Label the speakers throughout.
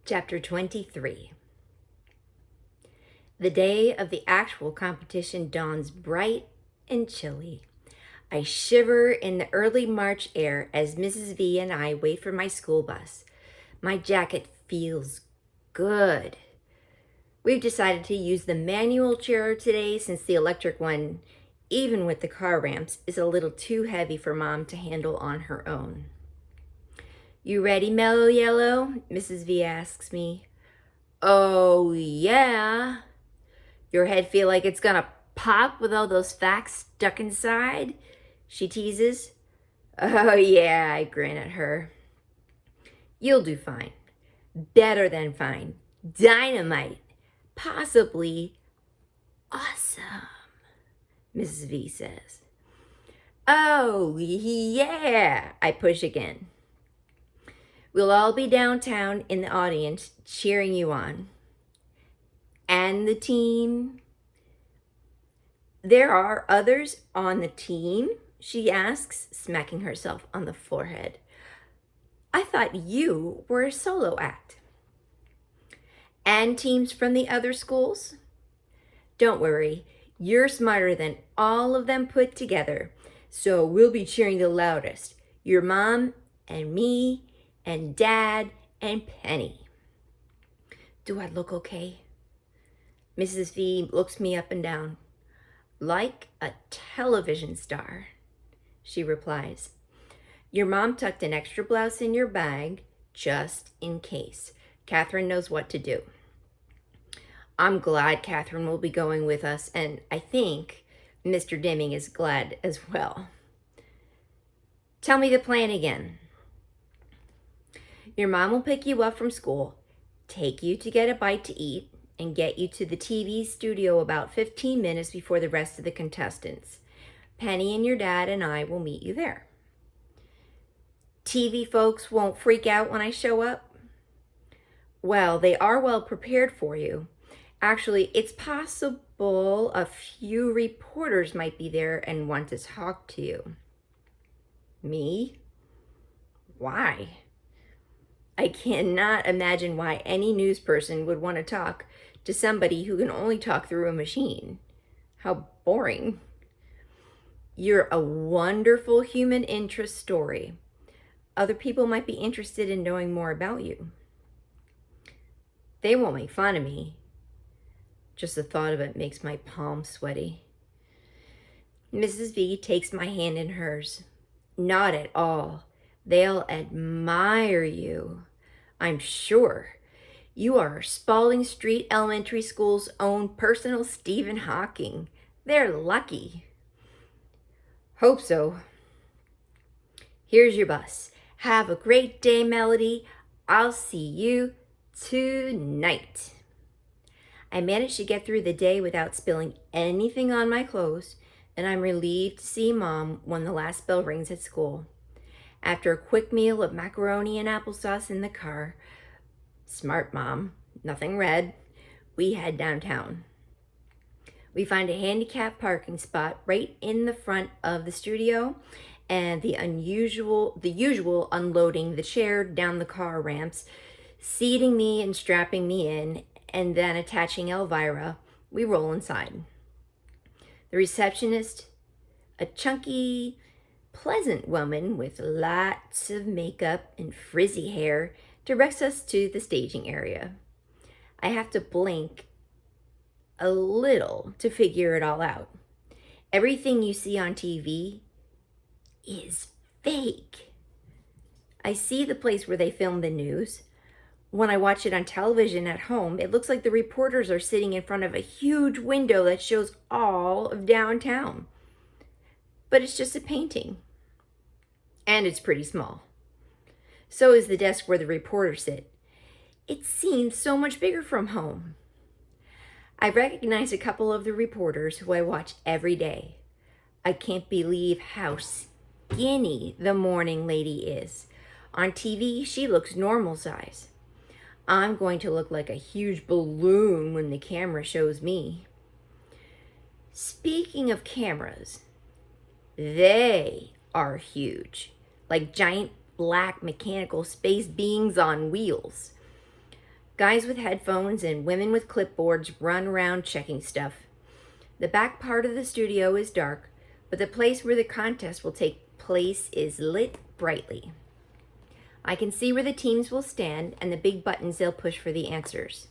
Speaker 1: Chapter 23. The day of the actual competition dawns bright and chilly. I shiver in the early March air as Mrs. V and I wait for my school bus. My jacket feels good. We've decided to use the manual chair today since the electric one, even with the car ramps, is a little too heavy for Mom to handle on her own. "You ready, Mellow Yellow?" Mrs. V asks me. "Oh, yeah." "Your head feel like it's gonna pop with all those facts stuck inside?" she teases. "Oh, yeah," I grin at her. "You'll do fine. Better than fine. Dynamite. Possibly awesome," Mrs. V says. "Oh, yeah," I push again. "We'll all be downtown in the audience cheering you on." "And the team?" "There are others on the team?" she asks, smacking herself on the forehead. "I thought you were a solo act." "And teams from the other schools?" "Don't worry, you're smarter than all of them put together, so we'll be cheering the loudest. Your mom and me and Dad and Penny." "Do I look okay?" Mrs. V looks me up and down. "Like a television star," she replies. "Your mom tucked an extra blouse in your bag, just in case. Catherine knows what to do." I'm glad Catherine will be going with us, and I think Mr. Deming is glad as well. "Tell me the plan again." "Your mom will pick you up from school, take you to get a bite to eat, and get you to the TV studio about 15 minutes before the rest of the contestants. Penny and your dad and I will meet you there." "TV folks won't freak out when I show up?" "Well, they are well prepared for you. Actually, it's possible a few reporters might be there and want to talk to you." "Me? Why?" I cannot imagine why any news person would want to talk to somebody who can only talk through a machine. How boring. "You're a wonderful human interest story. Other people might be interested in knowing more about you." "They won't make fun of me." Just the thought of it makes my palms sweaty. Mrs. V takes my hand in hers. "Not at all. They'll admire you, I'm sure. You are Spalding Street Elementary School's own personal Stephen Hawking. They're lucky." "Hope so." "Here's your bus. Have a great day, Melody. I'll see you tonight." I managed to get through the day without spilling anything on my clothes, and I'm relieved to see Mom when the last bell rings at school. After a quick meal of macaroni and applesauce in the car, smart Mom, nothing red, we head downtown. We find a handicapped parking spot right in the front of the studio, and the usual unloading the chair down the car ramps, seating me and strapping me in, and then attaching Elvira, we roll inside. The receptionist, a chunky, pleasant woman with lots of makeup and frizzy hair, directs us to the staging area. I have to blink a little to figure it all out. Everything you see on TV is fake. I see the place where they film the news. When I watch it on television at home, it looks like the reporters are sitting in front of a huge window that shows all of downtown. But it's just a painting. And it's pretty small. So is the desk where the reporters sit. It seems so much bigger from home. I recognize a couple of the reporters who I watch every day. I can't believe how skinny the morning lady is. On TV, she looks normal size. I'm going to look like a huge balloon when the camera shows me. Speaking of cameras, they are huge, like giant black mechanical space beings on wheels. Guys with headphones and women with clipboards run around checking stuff. The back part of the studio is dark, but the place where the contest will take place is lit brightly. I can see where the teams will stand and the big buttons they'll push for the answers.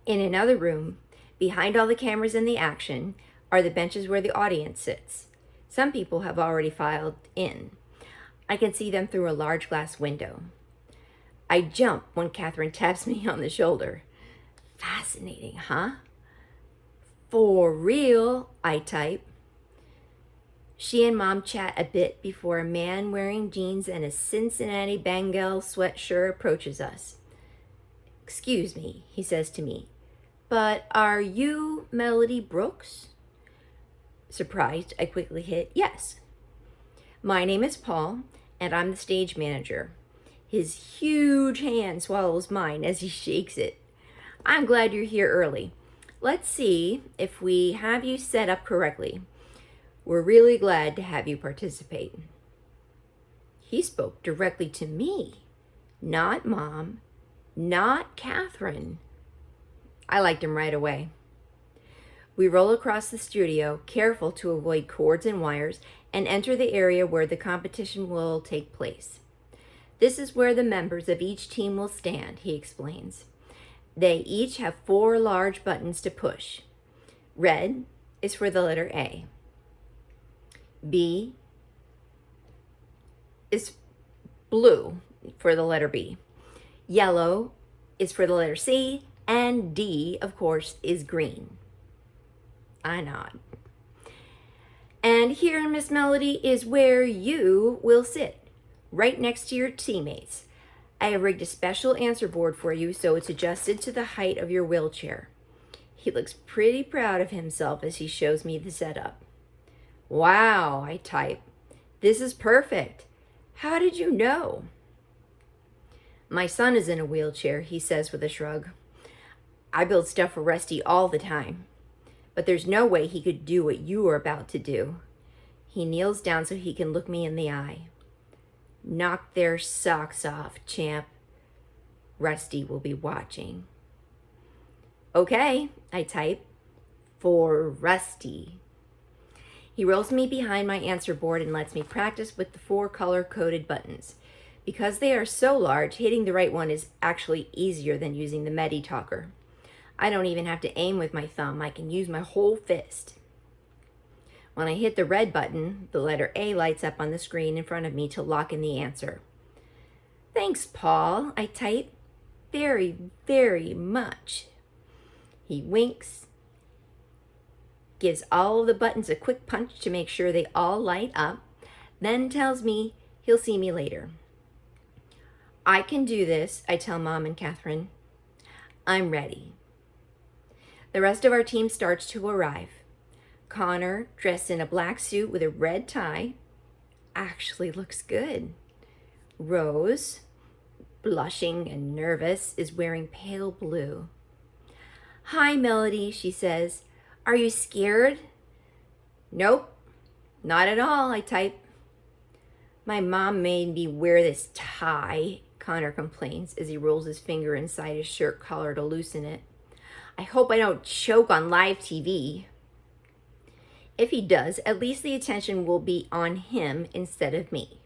Speaker 1: In another room, behind all the cameras and the action, are the benches where the audience sits. Some people have already filed in. I can see them through a large glass window. I jump when Catherine taps me on the shoulder. Fascinating, huh? For real, I type. She and Mom chat a bit before a man wearing jeans and a Cincinnati Bengal sweatshirt approaches us. "Excuse me," he says to me, "but are you Melody Brooks?" Surprised, I quickly hit yes. "My name is Paul, and I'm the stage manager." His huge hand swallows mine as he shakes it. "I'm glad you're here early. Let's see if we have you set up correctly. We're really glad to have you participate." He spoke directly to me, not Mom, not Catherine. I liked him right away. We roll across the studio, careful to avoid cords and wires, and enter the area where the competition will take place. "This is where the members of each team will stand," he explains. "They each have 4 large buttons to push. Red is for the letter A. B is blue for the letter B. Yellow is for the letter C, and D, of course, is green." I nod. "And here, Miss Melody, is where you will sit, right next to your teammates. I have rigged a special answer board for you so it's adjusted to the height of your wheelchair." He looks pretty proud of himself as he shows me the setup. "Wow," I type. "This is perfect. How did you know?" "My son is in a wheelchair," he says with a shrug. "I build stuff for Rusty all the time. But there's no way he could do what you are about to do." He kneels down so he can look me in the eye. "Knock their socks off, champ. Rusty will be watching." "Okay," I type. "For Rusty." He rolls me behind my answer board and lets me practice with the 4 color-coded buttons. Because they are so large, hitting the right one is actually easier than using the Medi Talker. I don't even have to aim with my thumb. I can use my whole fist. When I hit the red button, the letter A lights up on the screen in front of me to lock in the answer. "Thanks, Paul," I type. "Very, very much." He winks, gives all of the buttons a quick punch to make sure they all light up, then tells me he'll see me later. "I can do this," I tell Mom and Catherine. "I'm ready." The rest of our team starts to arrive. Connor, dressed in a black suit with a red tie, actually looks good. Rose, blushing and nervous, is wearing pale blue. "Hi, Melody," she says. "Are you scared?" "Nope, not at all," I type. "My mom made me wear this tie," Connor complains as he rolls his finger inside his shirt collar to loosen it. "I hope I don't choke on live TV." If he does, at least the attention will be on him instead of me.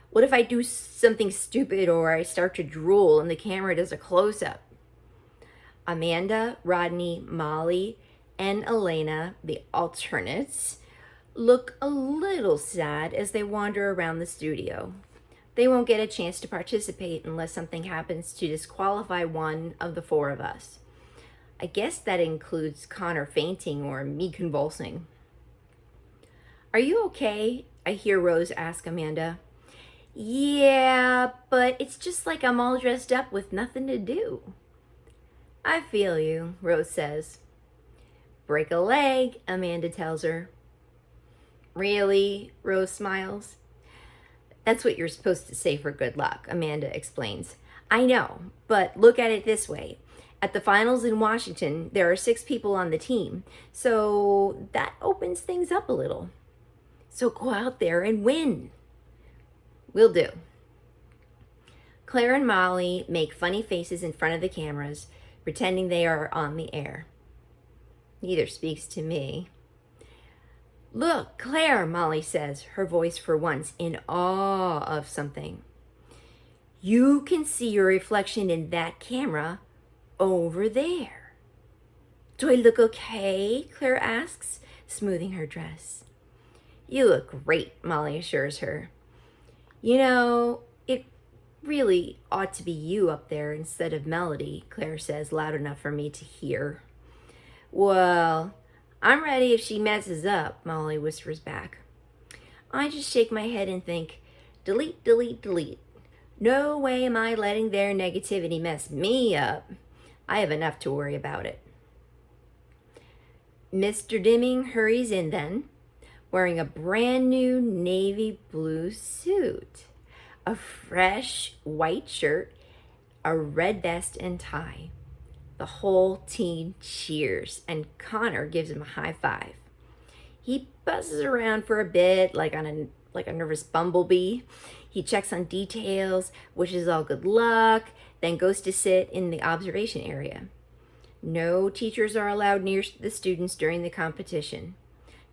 Speaker 1: What if I do something stupid or I start to drool and the camera does a close-up? Amanda, Rodney, Molly, and Elena, the alternates, look a little sad as they wander around the studio. They won't get a chance to participate unless something happens to disqualify one of the 4 of us. I guess that includes Connor fainting or me convulsing. "Are you okay?" I hear Rose ask Amanda. "Yeah, but it's just like I'm all dressed up with nothing to do." "I feel you," Rose says. "Break a leg," Amanda tells her. "Really?" Rose smiles. "That's what you're supposed to say for good luck," Amanda explains. "I know, but look at it this way. At the finals in Washington, there are 6 people on the team, so that opens things up a little. So go out there and win." "Will do." Claire and Molly make funny faces in front of the cameras, pretending they are on the air. Neither speaks to me. "Look, Claire," Molly says, her voice for once in awe of something. "You can see your reflection in that camera over there." "Do I look okay?" Claire asks, smoothing her dress. "You look great," Molly assures her. "You know, it really ought to be you up there instead of Melody," Claire says, loud enough for me to hear. "Well, I'm ready if she messes up," Molly whispers back. I just shake my head and think, delete, delete, delete. No way am I letting their negativity mess me up. I have enough to worry about it. Mr. Dimming hurries in then, wearing a brand new navy blue suit, a fresh white shirt, a red vest and tie. The whole team cheers, and Connor gives him a high five. He buzzes around for a bit like a nervous bumblebee. He checks on details, wishes all good luck, then goes to sit in the observation area. No teachers are allowed near the students during the competition.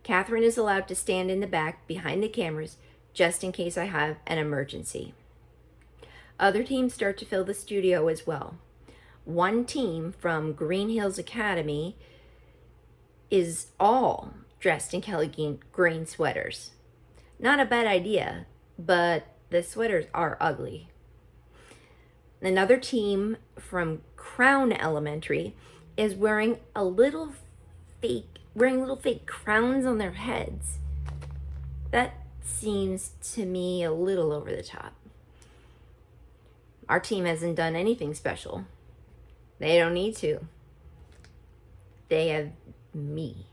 Speaker 1: Catherine is allowed to stand in the back behind the cameras just in case I have an emergency. Other teams start to fill the studio as well. One team from Green Hills Academy is all dressed in Kelly green sweaters. Not a bad idea, but the sweaters are ugly. Another team from Crown Elementary is wearing little fake crowns on their heads. That seems to me a little over the top. Our team hasn't done anything special. They don't need to. They have me.